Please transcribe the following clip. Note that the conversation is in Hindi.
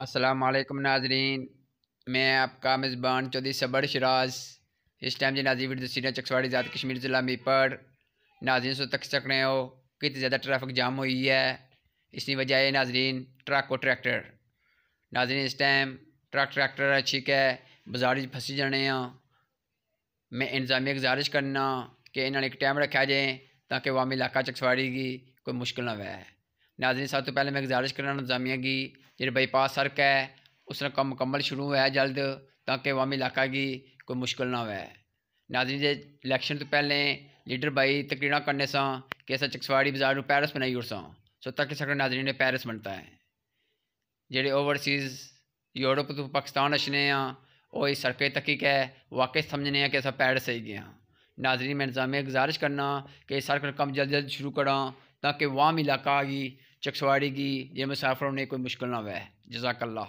अस्सलाम वालेकुम नाजरीन, मैं आपका मेज़बान चौधरी सबर शराज। इस टाइम जो नाजी वीडियो सीनियर चकसवाड़ी ज़ात कश्मीर ज़िला मीपड़ नाजरीन सो तक सकने हो कितनी ज़्यादा ट्रैफिक जाम हुई है। इसकी वजह है नाजरीन ट्रक और ट्रैक्टर। नाजरीन इस टाइम ट्रक ट्रैक्टर अच्छी के बाजार फंसी जाने। मैं इंतजामिया गुजारिश करना कि इन्होंने एक टाइम रखा जाए ताकि वामी इलाका चकसवाड़ी की कोई मुश्किल ना वै। नाज़रीन सब तो पहले मैं गुजारिश करना इंतजामिया की जो बाईपास सड़क है उसका कम मुकम्मल शुरू हुआ है जल्द ताकि वामी इलाका की कोई मुश्किल ना हुआ। नाज़रीन जे इलैक्शन तो पहले लीडर भाई तकरीर करने सा कि अस चकसवाड़ी बाजार पैरिस बनाई उड़सा सो तक सकते नाज़रीन ने पैरिस बनता है। जेडे ओवरसीज़ यूरोप तो पाकिस्तान अच्छने वो इस सड़कें तकी के वाकई समझने कि अस पैरिस सही गए। नाज़रीन मैं इंतजामिया गुजारिश करना कि इस सड़क कम जल्द जल्द शुरू करा ताकि वाम इलाका की चकसवाड़ी की ये मुसाफिरों ने कोई मुश्किल ना हुआ। जज़ाकल्लाह।